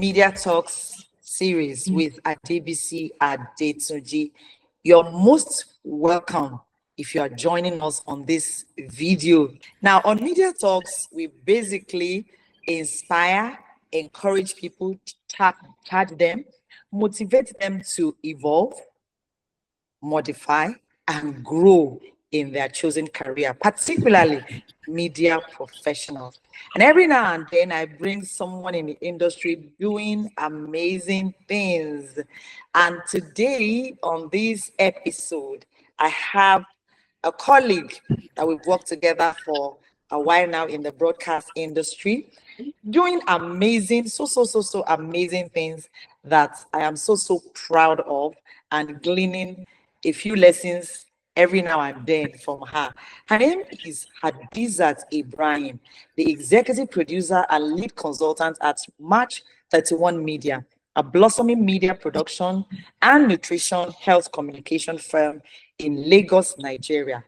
Media Talks series with Adebisi Adetunji. You're most welcome if you are joining us on this video. Now, on Media Talks, we basically inspire, encourage people, charge them, motivate them to evolve, modify, and grow in their chosen career, particularly media professionals. And every now and then I bring someone in the industry doing amazing things. And today on this episode, I have a colleague that we've worked together for a while now in the broadcast industry, doing amazing, so amazing things that I am so proud of, and gleaning a few lessons every now and then from her. Her name is Hadizat Ibrahim, the executive producer and lead consultant at March 31 Media, a blossoming media production and nutrition health communication firm in Lagos, Nigeria.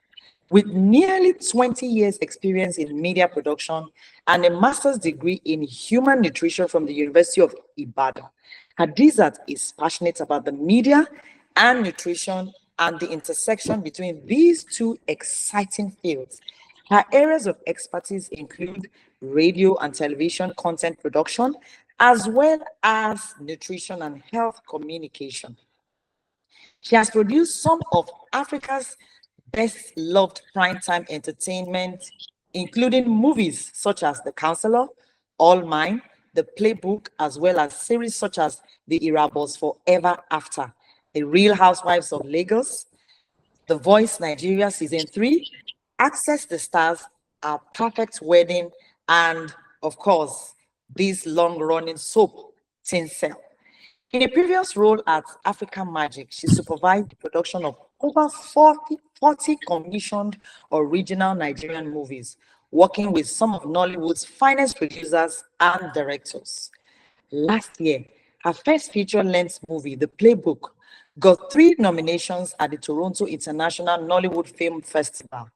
With nearly 20 years experience in media production and a master's degree in human nutrition from the University of Ibadan, Hadizat is passionate about the media and nutrition and the intersection between these two exciting fields. Her areas of expertise include radio and television content production, as well as nutrition and health communication. She has produced some of Africa's best loved primetime entertainment, including movies such as The Counselor, All Mine, The Playbook, as well as series such as The Irabos Forever After, The Real Housewives of Lagos, The Voice Nigeria Season 3, Access the Stars, Our Perfect Wedding, and of course, this long-running soap, Tinsel. In a previous role at African Magic, she supervised the production of over 40 commissioned original Nigerian movies, working with some of Nollywood's finest producers and directors. Last year, her first feature-length movie, The Playbook, got 3 nominations at the Toronto International Nollywood Film Festival.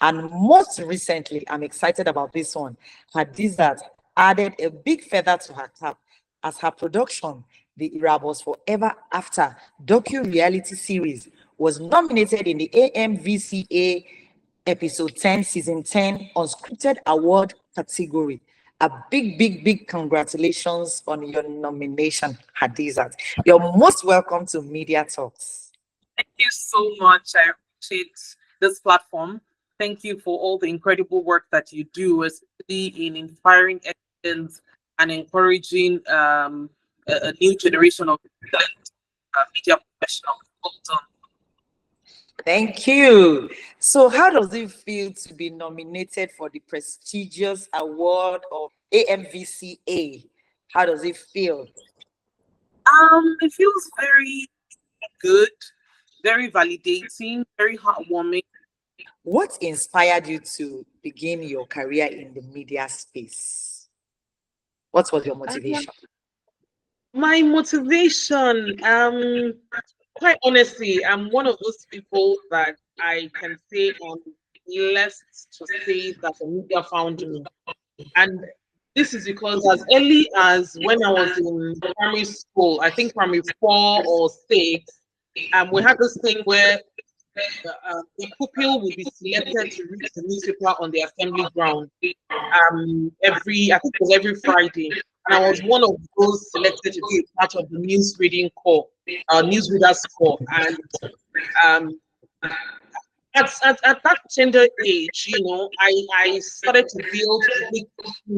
And most recently, I'm excited about this one, Hadizat added a big feather to her cap as her production, The Irabos Forever After docu-reality series, was nominated in the AMVCA Episode 10, Season 10 Unscripted Award category. A big congratulations on your nomination, Hadizat. You're most welcome to Media Talks. Thank you so much. I appreciate this platform. Thank you for all the incredible work that you do, especially in inspiring excellence and encouraging a new generation of media professionals. Well done. Thank you. So how does it feel to be nominated for the prestigious award of AMVCA? How does it feel? It feels very good, very validating, very heartwarming. What inspired you to begin your career in the media space? What was your motivation? My motivation, quite honestly, I'm one of those people that I can say I'm blessed to say that the media found me. And this is because as early as when I was in primary school, I think primary 4 or 6, we had this thing where the pupil would be selected to read the newspaper on the assembly ground I think it was every Friday. And I was one of those selected to be a part of the news reading corps, newsreaders corps. And at that tender age, you know, I started to build big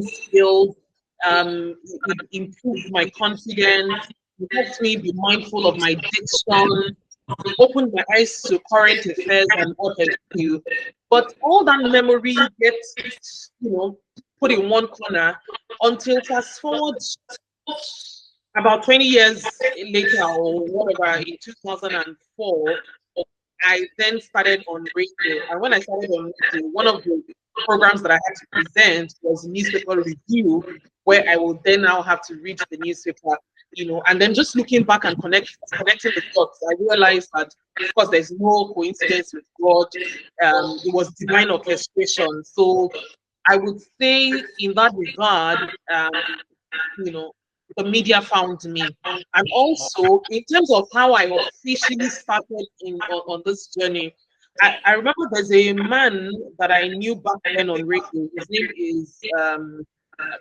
skills, it improved my confidence, it helped me be mindful of my diction, it opened my eyes to current affairs and what have you. But all that memory gets, you know, put in one corner until fast forward about 20 years later or whatever, in 2004, I then started on radio. And when I started on radio, one of the programs that I had to present was newspaper review, where I will then now have to read the newspaper, you know, and then just looking back and connecting the dots, I realized that, of course, there's no coincidence with God. It was divine orchestration. So I would say in that regard, you know, the media found me. And also, in terms of how I officially started on this journey, I remember there's a man that I knew back then on radio. His name is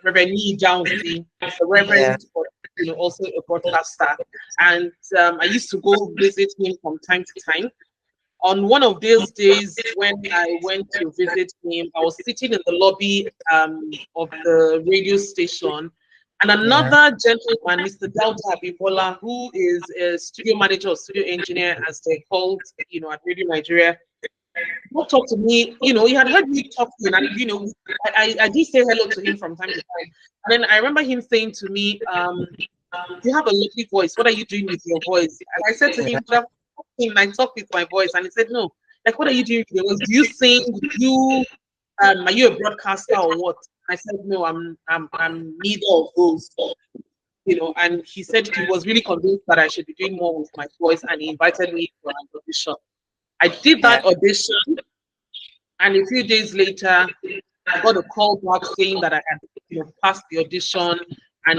Reverend Lee Jonesy, a Yeah. reverend, but also a broadcaster. And I used to go visit him from time to time. On one of those days when I went to visit him, I was sitting in the lobby of the radio station, and Yeah. another gentleman, Mr. Dauta Abibola, who is a studio manager or studio engineer, as they're called, at Radio Nigeria, who talked to me. He had heard me talking, and I did say hello to him from time to time. And then I remember him saying to me, "You have a lovely voice. What are you doing with your voice?" And I said to him, I talk with my voice, and he said, "No, like, what are you doing with your voice? Do you sing? Do you are you a broadcaster or what?" I said, "No, I'm neither of those." And he said he was really convinced that I should be doing more with my voice, and he invited me for an audition. I did Yeah. that audition, and a few days later, I got a call back saying that I had, passed the audition, and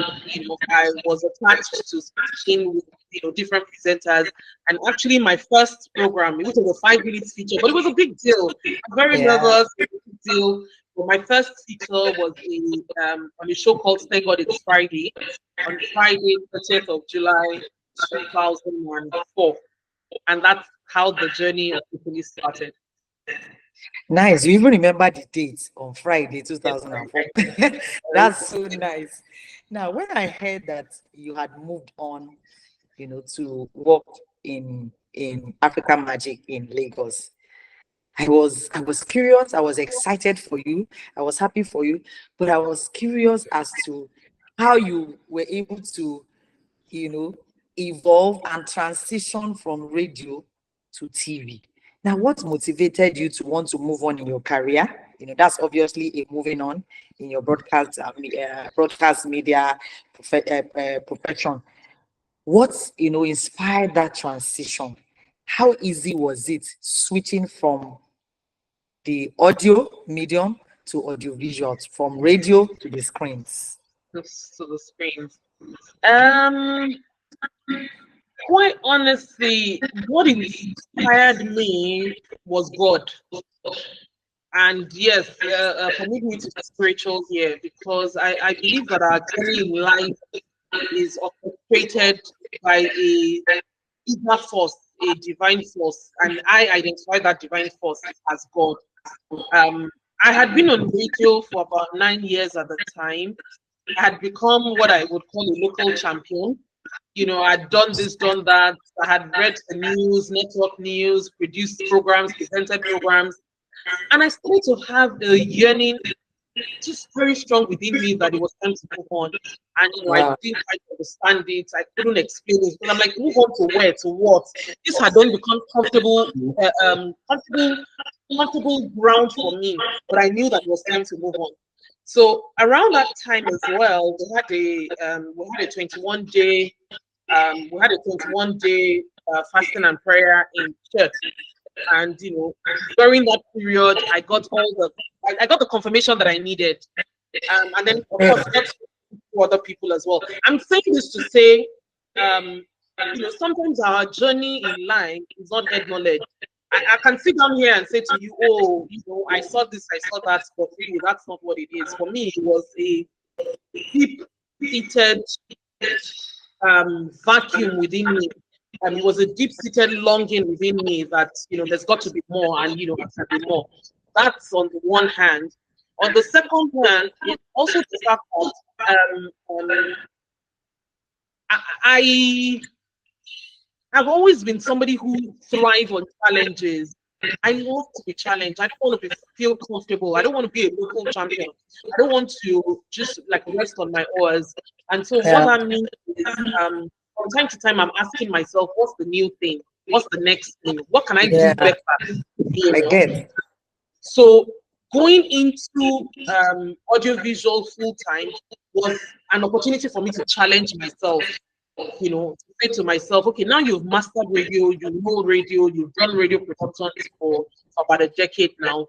I was attached to speaking with different presenters. And actually, my first program, it was a 5 minute feature, but it was a big deal. I'm very Yeah. nervous. It was a big deal. But my first feature was on a show called Thank God It's Friday, on Friday, 30th of July, 2004, and that's how the journey of the police started. Nice. You even remember the date on Friday, Yes, 2004. very That's so nice. Now, when I heard that you had moved on, to work in Africa Magic in Lagos, I was curious. I was excited for you. I was happy for you, but I was curious as to how you were able to, you know, evolve and transition from radio to TV. Now, what motivated you to want to move on in your career? That's obviously a moving on in your broadcast media profession. What inspired that transition? How easy was it switching from the audio medium to audio visuals, from radio to the screens? to the screens. Um, Quite honestly, what inspired me was God. And yes, permit me to be spiritual here, because I believe that our journey in life is orchestrated by a inner force, a divine force, and I identify that divine force as God. Um, I had been on radio for about 9 years at the time. I had become what I would call a local champion. I'd done this, done that. I had read the news, network news, produced programs, presented programs, and I started to have a yearning just very strong within me that it was time to move on. And I Wow. didn't quite understand it. I couldn't explain it. But I'm like, move on to where? To what? This had not become comfortable ground for me. But I knew that it was time to move on. So around that time as well, we had a 21 day fasting and prayer in church. And during that period, I got the confirmation that I needed. And then of course got to other people as well. I'm saying this to say, um, sometimes our journey in life is not head knowledge. I can sit down here and say to you, "Oh, I saw this, I saw that," but really that's not what it is. For me, it was a deep-seated vacuum within me. It was a deep-seated longing within me that there's got to be more, and there can be more. That's on the one hand. On the second hand, it's also the fact that I have always been somebody who thrives on challenges. I love to be challenged. I don't want to feel comfortable. I don't want to be a local champion. I don't want to just like rest on my oars. And so what Yeah. that means is from time to time I'm asking myself, what's the new thing? What's the next thing? What can I do Yeah. better? You I know? get. So going into audiovisual full time was an opportunity for me to challenge myself, to say to myself, okay, now you've mastered radio, you know radio, you've done radio productions for about a decade now.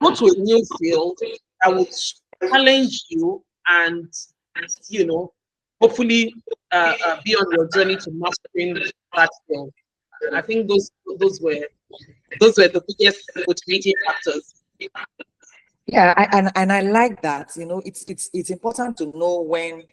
Go to a new field that will challenge you and, you know, hopefully be on your journey to mastering that skill. I think those were the biggest motivating factors. Yeah, and I like that. It's important to know when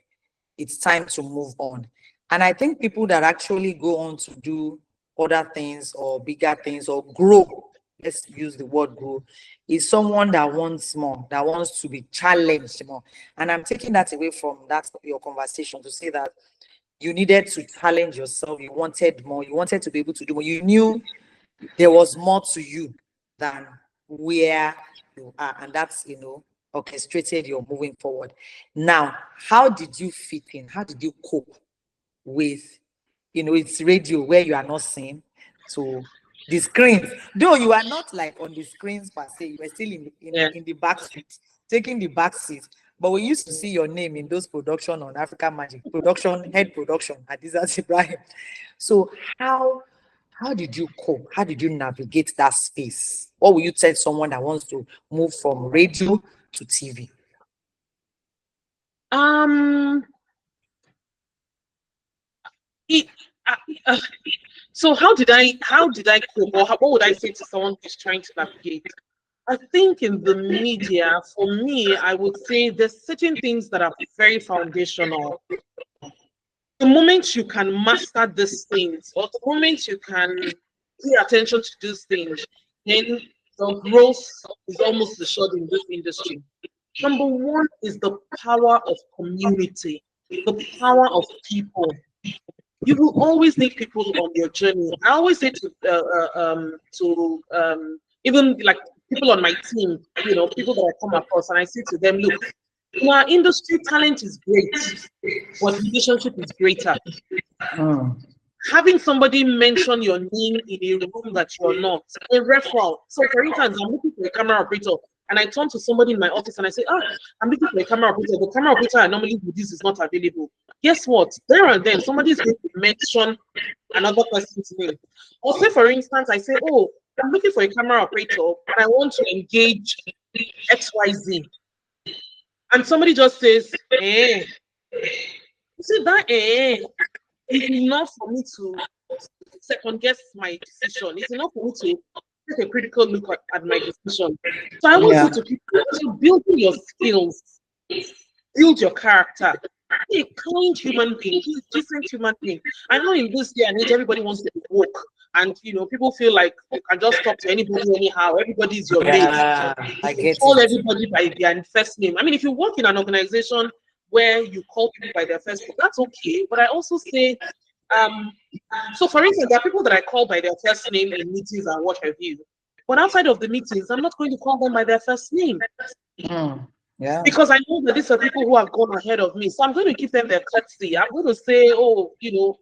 it's time to move on. And I think people that actually go on to do other things or bigger things or grow, let's use the word grow, is someone that wants more, that wants to be challenged more. And I'm taking that away from that your conversation to say that you needed to challenge yourself, you wanted more, you wanted to be able to do more, you knew there was more to you than where you are, and that's orchestrated your moving forward. Now, how did you fit in? How did you cope with it's radio where you are not seen to the screens, though you are not like on the screens per se, you were still in the back seat, taking the back seat, but we used to see your name in those production on African Magic, production head production Hadizat Ibrahim. So how did you cope? How did you navigate that space? What will you tell someone that wants to move from radio to TV? So how did I cope, or what would I say to someone who's trying to navigate? I think in the media, for me, I would say there's certain things that are very foundational. The moment you can master these things, or the moment you can pay attention to these things, then the growth is almost assured in this industry. Number one is the power of community, the power of people. You will always need people on your journey. I always say to even like people on my team, people that I come across, and I say to them, look, in our industry, talent is great, but relationship is greater. Having somebody mention your name in a room that you're not, a referral. So for instance, I'm looking for a camera operator, and I turn to somebody in my office and I say, I'm looking for a camera operator. The camera operator I normally do this is not available. Guess what? There and then somebody is going to mention another person's name. Or say, for instance, I say, I'm looking for a camera operator and I want to engage XYZ. And somebody just says, you see that it's enough for me to second guess my decision. It's enough for me to take a critical look at my decision. So I always say to people, building your skills, build your character. Be a kind human being, be a decent human being. I know in this day and age, everybody wants to be woke. And people feel like you can just talk to anybody anyhow. Everybody is your mate. I get call everybody by their first name. I mean, if you work in an organization where you call people by their first name, that's okay. But I also say, so for instance, there are people that I call by their first name in meetings and what have you. But outside of the meetings, I'm not going to call them by their first name. Yeah. Because I know that these are people who have gone ahead of me. So I'm going to give them their courtesy. I'm going to say,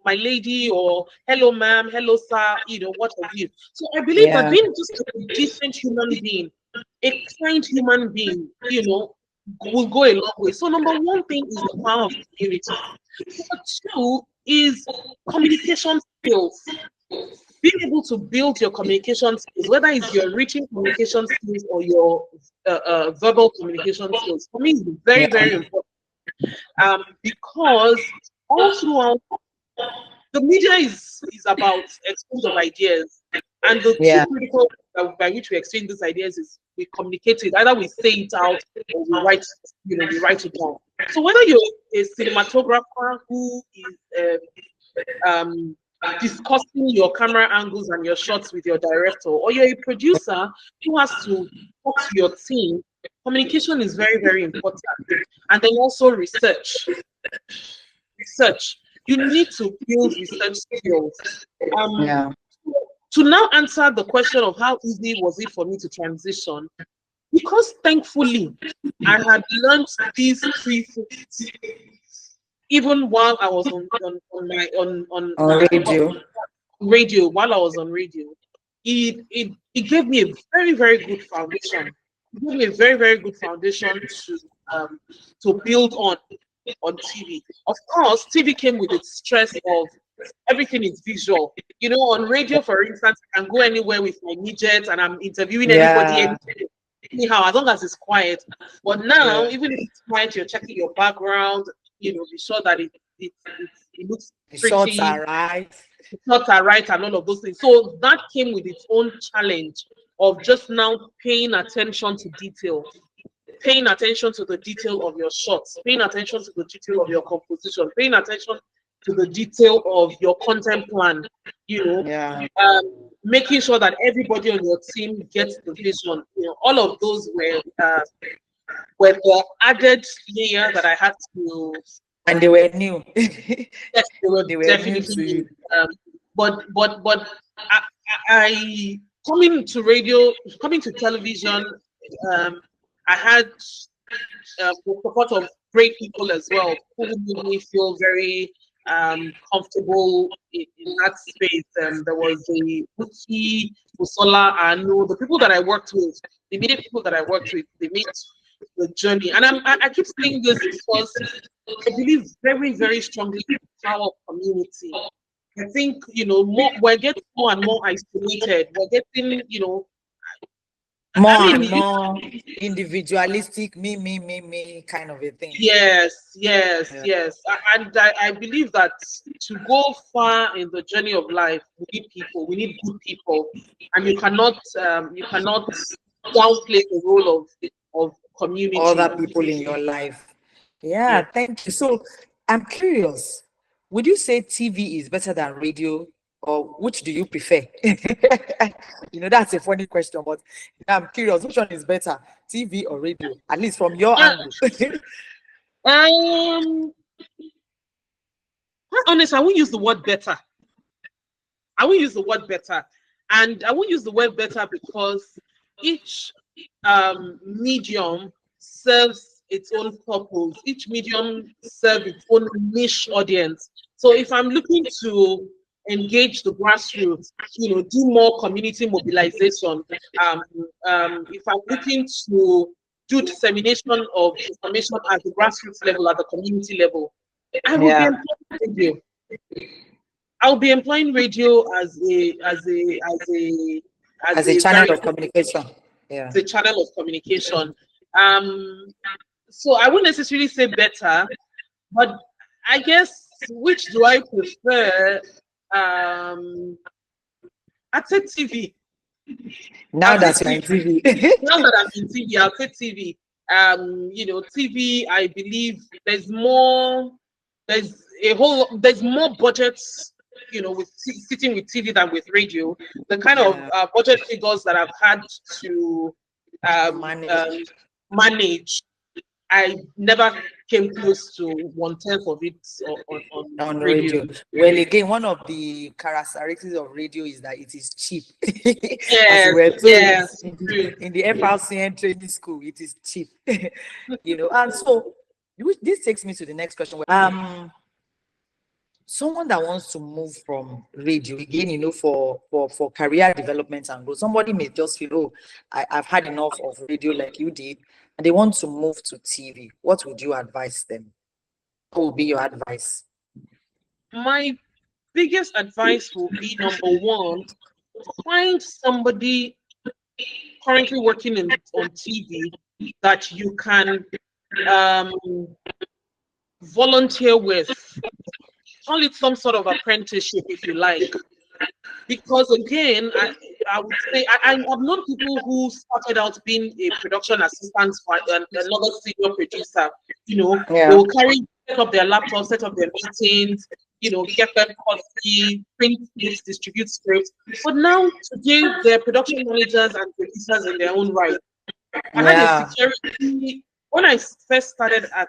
my lady, or hello, ma'am, hello, sir, what have you. So I believe that being just a decent human being, a kind human being, will go a long way. So number one thing is the power of community. Number two is communication skills. Being able to build your communication skills, whether it's your written communication skills or your verbal communication skills, for me is very, very important. Because all throughout, the media is about exchange of ideas, and the two critical by which we exchange these ideas is we communicate it. Either we say it out or we write it down. So whether you're a cinematographer who is discussing your camera angles and your shots with your director, or you're a producer who has to talk to your team, communication is very, very important. And then also research. You need to build research skills. To now answer the question of how easy was it for me to transition, because thankfully I had learned these three things even while I was on radio, while I was on radio. It gave me a very, very good foundation. It gave me a very, very good foundation to build on TV. Of course, TV came with its stress of everything is visual. On radio, for instance, I can go anywhere with my midget and I'm interviewing anybody anyhow, as long as it's quiet. But now, even if it's quiet, you're checking your background, be sure that it it looks The shots pretty, are right. the shots are right, and all of those things. So that came with its own challenge of just now paying attention to detail, paying attention to the detail of your shots, paying attention to the detail of your composition, paying attention to the detail of your content plan, you know, Yeah. making sure that everybody on your team gets the vision. You know, all of those were the added layer that I had to. And they were new. Yes, they were They were new definitely to new. you. But I coming to radio, coming to television, I had the support of great people as well, who made me feel very comfortable in that space. There was a Buki, Usola, Anu, the people that I worked with, the immediate people that I worked with, they made the journey. And I keep saying this because I believe very, very strongly in the power of community. I think, we're getting more and more isolated. We're getting, More I and mean, more individualistic, me kind of a thing. yes, Yeah. And I believe that to go far in the journey of life, we need people, we need good people, and you cannot downplay the role of community. Other people in your life. Yeah, Yeah. thank you. So I'm curious, would you say TV is better than radio, or which do you prefer? That's a funny question, but I'm curious, which one is better, TV or radio? At least from your Uh, angle. um, quite honest, I won't use the word better. I won't use the word better, and I won't use the word better because each medium serves its own purpose. Each medium serves its own niche audience. So if I'm looking to engage the grassroots, do more community mobilization, if I'm looking to do dissemination of information at the grassroots level, at the community level, I will be Yeah, employing radio. I'll be employing radio as as a a channel very of communication. Yeah. the channel of communication. Um, so I wouldn't necessarily say better, but I guess which do I prefer? I'd say TV. Now I'll say that you're in TV. TV. Now that I'm in TV, I'll say TV. TV. I believe there's more budgets. With sitting with TV than with radio. The kind of Yeah, budget figures that I've had to to manage. manage, I never came close to 1/10 of it on On radio. radio. Well, again, one of the characteristics of radio is that it is cheap. As we Yes, were told yes, true. in the FRCN training school, it is cheap. And so this takes me to the next question. Someone that wants to move from radio again, for career development and growth, somebody may just feel, oh, I've had enough of radio like you did, and they want to move to TV. What would you advise them? What would be your advice? My biggest advice will be number one, find somebody currently working on TV that you can um, volunteer with. Call it some sort of apprenticeship if you like. Because again, I would say I've known people who started out being a production assistant for another senior producer. They Yeah. will set up their laptop, set up their meetings, get them coffee, print scripts, distribute scripts. But now today they're production managers and producers in their own right. I had a Yeah. security when I first started at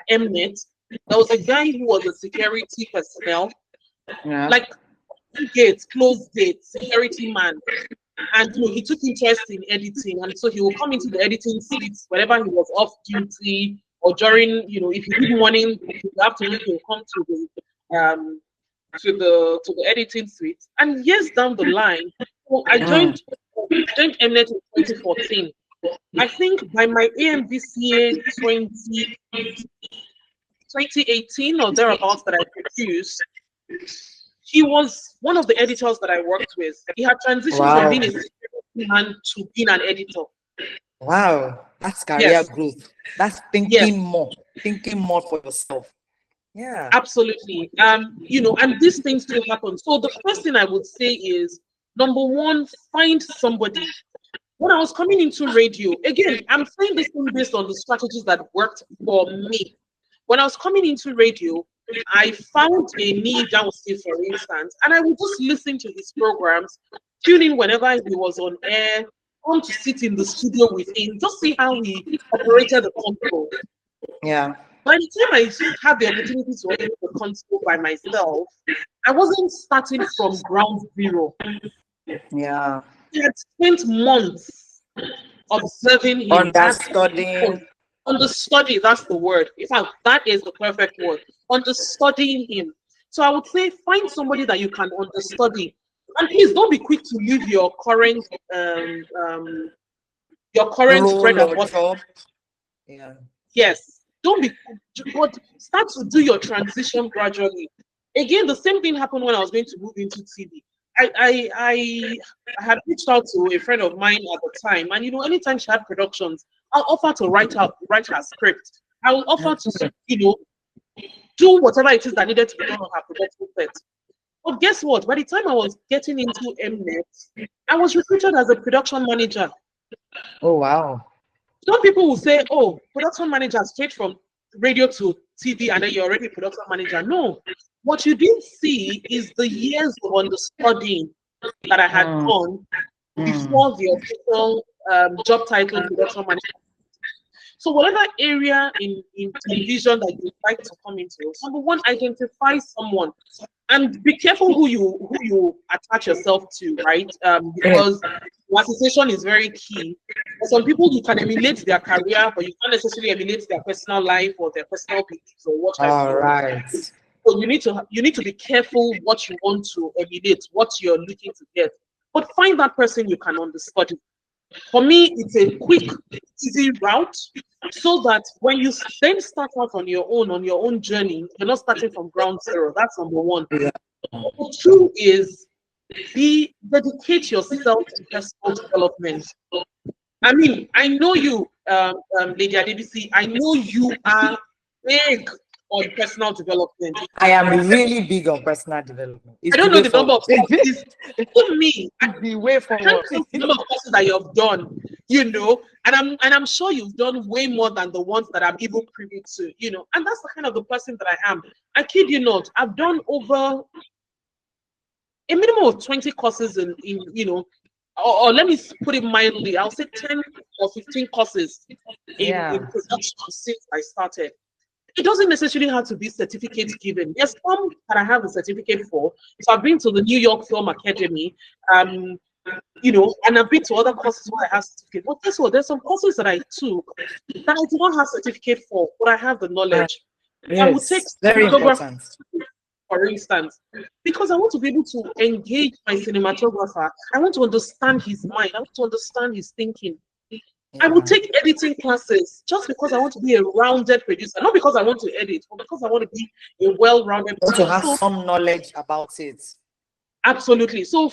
Mnet. There was a guy who was a security personnel, Yeah. like gates, closed gates, security man. And he took interest in editing, and so he will come into the editing suites whenever he was off duty or during, if he did morning, in the afternoon, he will come to the editing suite. And years down the line, I joined Mnet in 2014. I think by my AMVCA 2018 or thereabouts that I produced, he was one of the editors that I worked with. He had transitioned from being a security man to being an editor. Wow, that's career Yes. growth. That's thinking more for yourself. Yeah. Absolutely. And these things do happen. So the first thing I would say is, number one, find somebody. When I was coming into radio, again, I'm saying this thing based on the strategies that worked for me. When I was coming into radio, I found a need that was here, for instance, and I would just listen to his programs, tune in whenever he was on air, come to sit in the studio with him, just see how he operated the control. Yeah. By the time I had the opportunity to open the console by myself, I wasn't starting from ground zero. Yeah. I had spent months observing him, Understudying. understudy, that's the word. In fact, that is the perfect word. Understudying him. So I would say find somebody that you can understudy. And please don't be quick to leave um, um, your current bread Role and or butter. job. Yeah. Yes. Don't be, but start to do your transition gradually. Again, the same thing happened when I was going to move into TV. I had reached out to a friend of mine at the time, and anytime she had productions, I'll offer to write her script. I will offer to, do whatever it is that needed to be done on her production set. But guess what? By the time I was getting into Mnet, I was recruited as a production manager. Oh wow. Some people will say, oh, production manager straight from radio to TV, and then you're already a production manager. No, what you didn't see is the years of understudying that I had done before the official job title production manager. So whatever area in television that you'd like to come into, number one, identify someone and be careful who you attach yourself to, right? Because association is very key. For some people, you can emulate their career, but you can't necessarily emulate their personal life or their personal beliefs or what have you. All right. So you need to be careful what you want to emulate, what you're looking to get. But find that person you can understudy. For me, it's a quick, easy route, so that when you then start out on your own journey, you're not starting from ground zero. That's number one. Yeah. Number two is dedicate yourself to personal development. I mean, I know you, Lady Adebisi, I know you are big on personal development. I am really big on personal development. It's I don't the know way the number forward. of courses. For me, It's the way I forward. can't count the number of courses that you have done, and I'm sure you've done way more than the ones that I'm even privy to, and that's the kind of the person that I am. I kid you not, I've done over a minimum of 20 courses or let me put it mildly, I'll say 10 or 15 courses in production since I started. It doesn't necessarily have to be certificate given. There's some that I have a certificate for. So I've been to the New York Film Academy, and I've been to other courses where I have certificate. But guess what? There's some courses that I took that I do not have certificate for, but I have the knowledge. I would take very cinematography, important. for instance, because I want to be able to engage my cinematographer. I want to understand his mind. I want to understand his thinking. I will take editing classes just because I want to be a rounded producer, not because I want to edit, but because I want to be a well-rounded producer. To have some knowledge about it. Absolutely. So,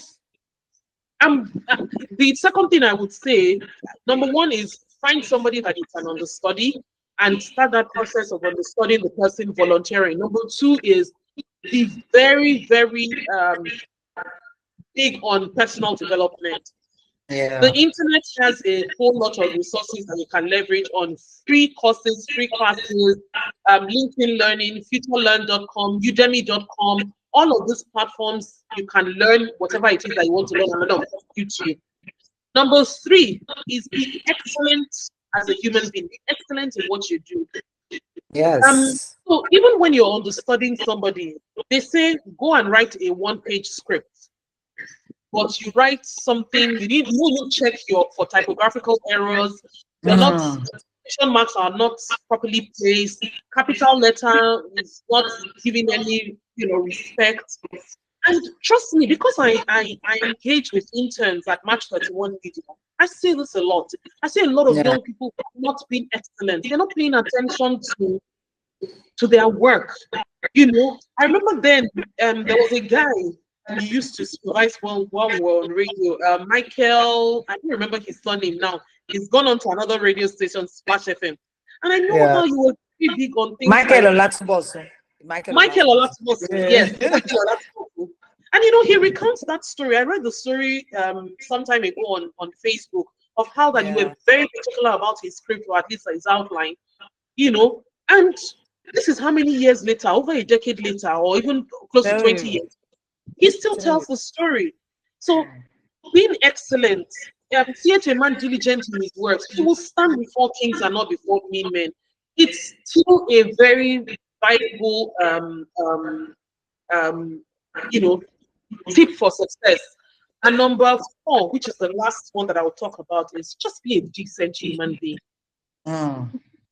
the second thing I would say, number one is find somebody that you can understudy and start that process of understudying the person volunteering. Number two is be very, very big on personal development. Yeah. The internet has a whole lot of resources that you can leverage on free courses, free classes, LinkedIn Learning, futurelearn.com, udemy.com, all of these platforms, you can learn whatever it is that you want to learn on YouTube. Number three is be excellent as a human being, be excellent in what you do. Yes. So even when you're understudying somebody, they say go and write a one-page script. But you write something, you check for typographical errors. You're not, question marks are not properly placed. Capital letter is not giving any, respect. And trust me, because I engage with interns at Match 31 Media, I say this a lot. I see a lot of young people not being excellent. They're not paying attention to their work. I remember then there was a guy he used to supervise while we were on radio. Michael, I don't remember his surname now. He's gone on to another radio station, Splash FM. And I know how you were pretty big on things Michael like Olatubos. Michael Olatiposu. Yes, Michael Olatiposu. And he recounts that story. I read the story some time ago on Facebook of how that you were very particular about his script, or at least his outline, and this is how many years later, over a decade later, or even close to 20 years, he still tells the story. So being excellent, see a man diligent in his works, he will stand before kings and not before mean men. It's still a very viable tip for success. And number 4, which is the last one that I will talk about, is just be a decent human being.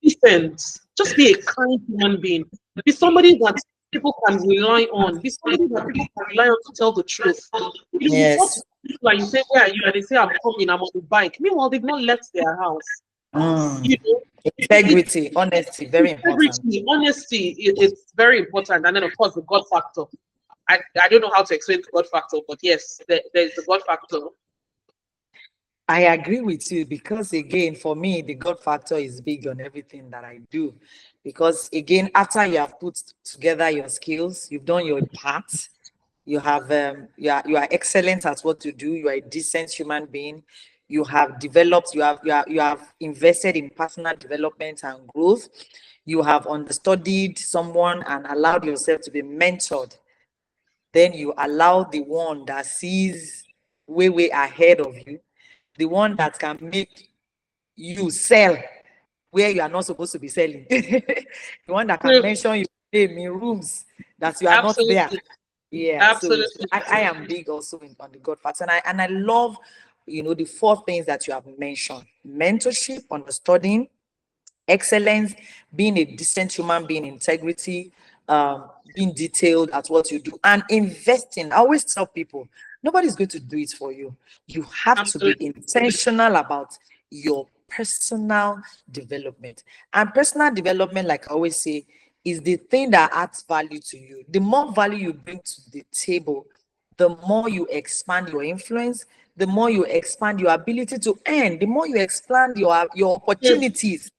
Decent. Just be a kind human being. Be somebody that people can rely on. Be somebody that people can rely on to tell the truth. Yes. Like you say, where are you? And they say, I'm coming, I'm on the bike. Meanwhile, they've not left their house. Integrity, honesty, very important. Honesty, it's very important. And then, of course, the God factor. I don't know how to explain the God factor, but yes, there's the God factor. I agree with you, because again, for me, the God factor is big on everything that I do. Because again, after you have put together your skills, you've done your part, you have you are excellent at what you do, you are a decent human being, you have developed, you have invested in personal development and growth, you have understudied someone and allowed yourself to be mentored. Then you allow the one that sees way ahead of you, the one that can make you sell where you are not supposed to be selling, the one that can mention your name in rooms that you are not there. Yeah, absolutely. So I am big also on the God factor, and I love the 4 things that you have mentioned: mentorship, understanding, excellence, being a decent human being, integrity, being detailed at what you do, and investing. I always tell people, nobody's going to do it for you. You have to be intentional about your personal development. And personal development, like I always say, is the thing that adds value to you. The more value you bring to the table, the more you expand your influence, the more you expand your ability to earn, the more you expand your opportunities.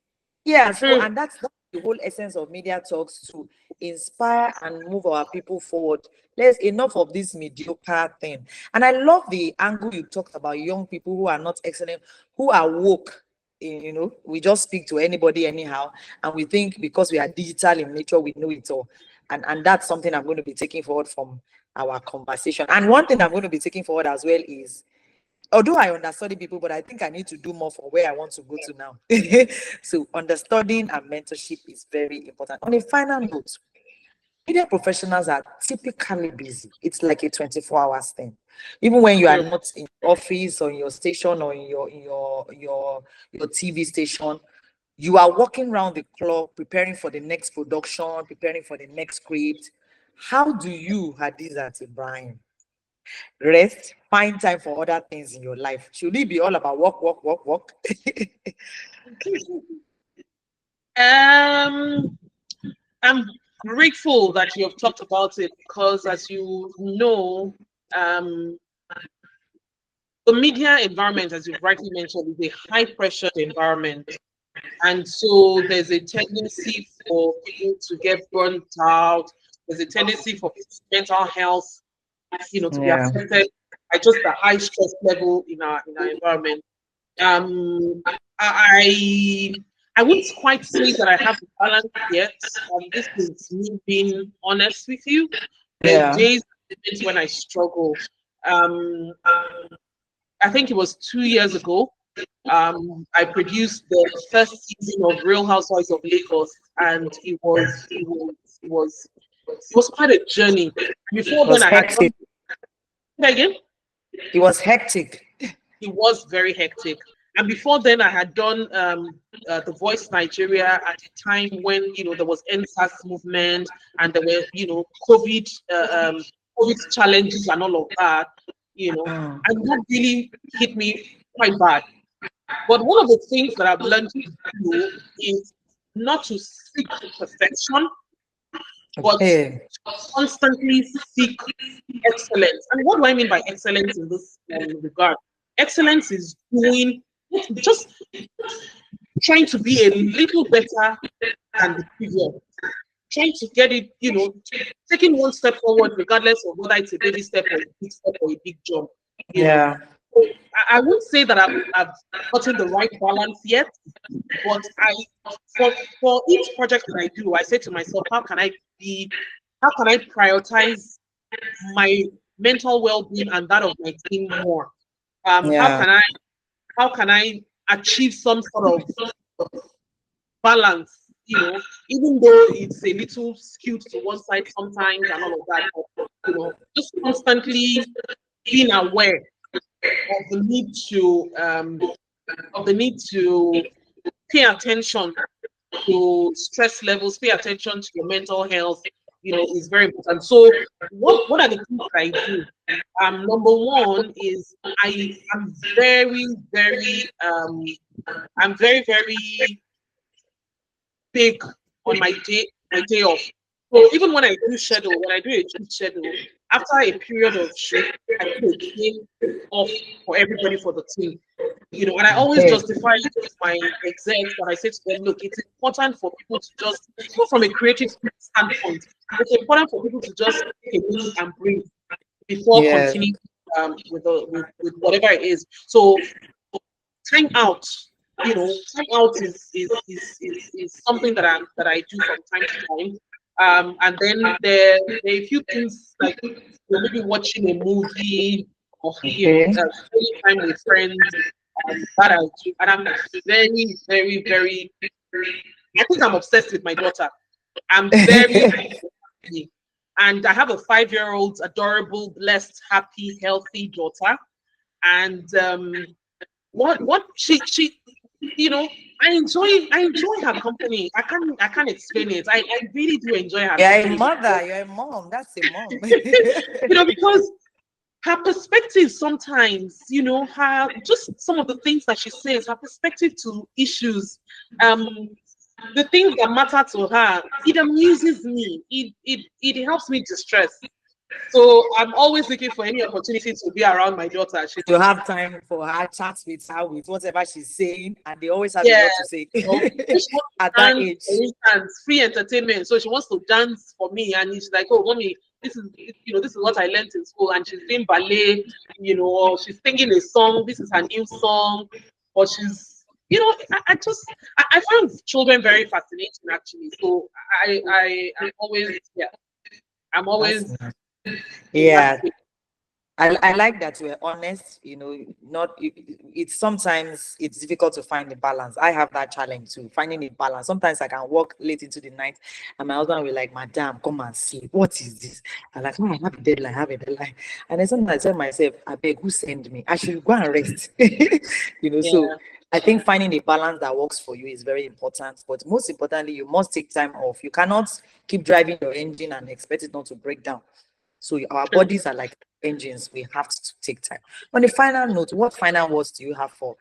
Yeah, so and that's the whole essence of Media Talks, to inspire and move our people forward. There's enough of this mediocre thing. And I love the angle you talked about young people who are not excellent, who are woke. We just speak to anybody anyhow, and we think because we are digital in nature, we know it all. And that's something I'm going to be taking forward from our conversation. And one thing I'm going to be taking forward as well is, although I understudy people, but I think I need to do more for where I want to go to now. So understanding and mentorship is very important. On a final note, media professionals are typically busy. It's like a 24 hours thing. Even when you are not in office or in your station or in your TV station, you are walking around the clock, preparing for the next production, preparing for the next script. How do you, Hadizat Ibrahim, rest, find time for other things in your life? Should it be all about work, work, work, work? I'm grateful that you have talked about it, because as you know, the media environment, as you've rightly mentioned, is a high pressured environment. And so there's a tendency for people to get burnt out. There's a tendency for mental health, to be affected by just the high stress level in our environment. I wouldn't quite say that I have the balance yet. This is me being honest with you. There's days when I struggle. I think it was 2 years ago. I produced the first season of Real Housewives of Lagos, and it was quite a journey. Before then, I had done, again. It was hectic. It was very hectic. And before then, I had done The Voice Nigeria at a time when there was NSAS movement, and there were COVID challenges and all of that. And that really hit me quite bad. But one of the things that I've learned to do is not to seek perfection, but constantly seek excellence. And what do I mean by excellence in this regard? Excellence is doing, just trying to be a little better than the previous. trying to get it, taking one step forward, regardless of whether it's a baby step or a big step or a big jump. Yeah. So I wouldn't say that I've gotten the right balance yet, but for each project that I do, I say to myself, how can I prioritize my mental well-being and that of my team more? Yeah. How can I achieve some sort of balance, even though it's a little skewed to one side sometimes and all of that, but, just constantly being aware of the need to pay attention to stress levels, pay attention to your mental health, is very important. So what are the things that I do? Number one is I am very, very I'm very, very big on my day off. So even when I do a shift schedule, after a period of shift, I do a day off for everybody for the team. And I always Okay. justify it with my execs, but I say to them, look, it's important for people to just, even from a creative standpoint, it's important for people to just take a minute and breathe before Yeah. continuing with whatever it is. So time out, time out is something that I do from time to time. And then there are a few things like maybe watching a movie or Okay. spending time with friends, that I do. And I'm very, very, very. I think I'm obsessed with my daughter. I'm very, happy. And I have a 5-year-old, adorable, blessed, happy, healthy daughter. And what she I enjoy her company. I can't explain it. I really do enjoy her You're a company mother, you're a mom. That's a mom. because her perspective sometimes, her just some of the things that she says, her perspective to issues, the things that matter to her, it amuses me. It helps me distress. So I'm always looking for any opportunity to be around my daughter. To have time for her, chat with her with whatever she's saying, and they always have a Yeah, lot to say if she wants at to that dance, age. for instance, free entertainment. So she wants to dance for me, and she's like, "Oh, mommy, this is what I learned in school." And she's doing ballet, or she's singing a song. This is her new song, or she's, I find children very fascinating actually. So I'm always, yeah, I'm always That's nice. in that Yeah. space. I like that we're honest, not it's sometimes it's difficult to find the balance. I have that challenge too, finding the balance. Sometimes I can work late into the night and my husband will be like, Madam, come and sleep. What is this? I'm like, I have a deadline, I have a deadline. And then sometimes I tell myself, I beg, who send me? I should go and rest. So Yeah, I think finding a balance that works for you is very important. But most importantly, you must take time off. You cannot keep driving your engine and expect it not to break down. So our true. bodies are like engines. We have to take time. On the final note, what final words do you have for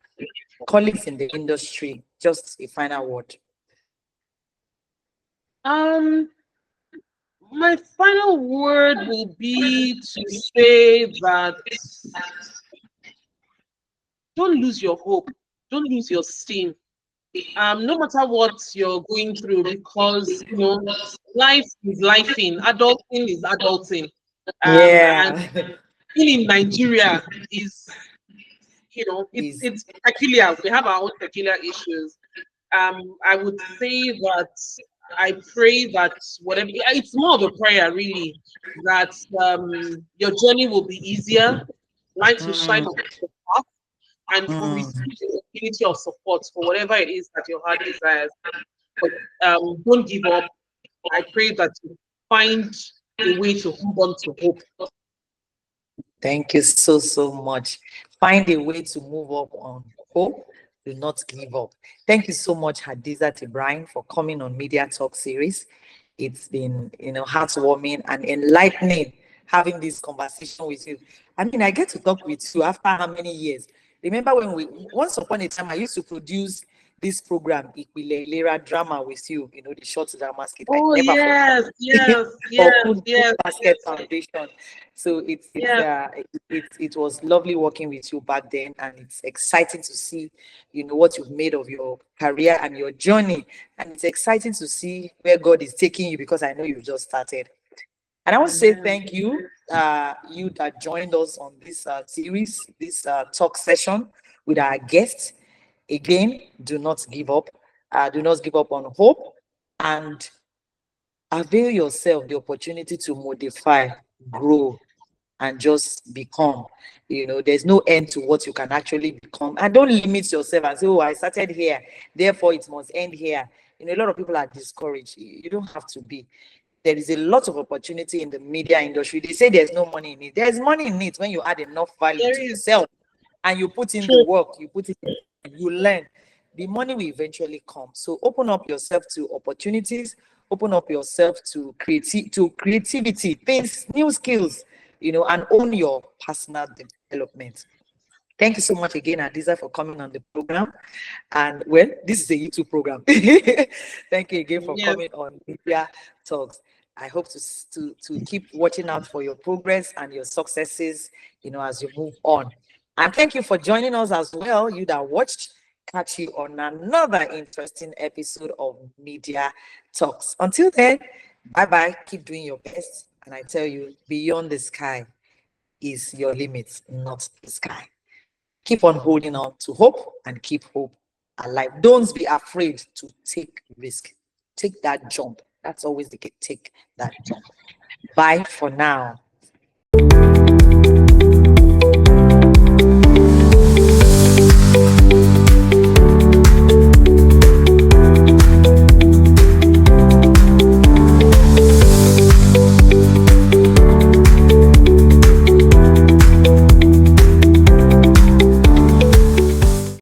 colleagues in the industry? Just a final word. Um, my final word will be to say that don't lose your hope, don't lose your steam. No matter what you're going through, because life is lifing, adulting is adulting. And Yeah. being in Nigeria is, Is it's peculiar. We have our own peculiar issues. I would say that I pray that whatever, it's more of a prayer really, that your journey will be easier, light will shine on your path, and you will receive the community of support for whatever it is that your heart desires. But don't give up. I pray that you find a way to hold on to hope. thank you so, so much. Find a way to move up on hope. Do not give up. Thank you so much, Hadizat Ibrahim, for coming on Media Talk series. It's been, heartwarming and enlightening having this conversation with you. I mean, I get to talk with you after how many years? Remember when once upon a time, I used to produce this program, Ikwile Ilera Drama with you, the short drama skit. Oh, I never yes, yes, for yes, Food yes, Basket Foundation. So yes. it was lovely working with you back then, and it's exciting to see, what you've made of your career and your journey, and it's exciting to see where God is taking you, because I know you've just started. And I want to say Amen. thank you, you that joined us on this series, this talk session with our guests. Again, do not give up. Do not give up on hope, and avail yourself the opportunity to modify, grow, and just become. There's no end to what you can actually become. And don't limit yourself and say, oh, I started here, therefore it must end here. A lot of people are discouraged. You don't have to be. There is a lot of opportunity in the media industry. They say there's no money in it. There's money in it when you add enough value There to is yourself and you put in the true. work, you learn. The money will eventually come. So open up yourself to opportunities, open up yourself to creativity, things, new skills, and own your personal development. Thank you so much again, Adiza, for coming on the program. And well, this is a YouTube program. Thank you again for Yes. coming on Media Talks. I hope to keep watching out for your progress and your successes, as you move on. And thank you for joining us as well, you that watched. Catch you on another interesting episode of Media Talks. Until then, bye-bye. Keep doing your best. And I tell you, beyond the sky is your limit, not the sky. Keep on holding on to hope and keep hope alive. Don't be afraid to take risk. Take that jump. That's always the key. Take that jump. Bye for now.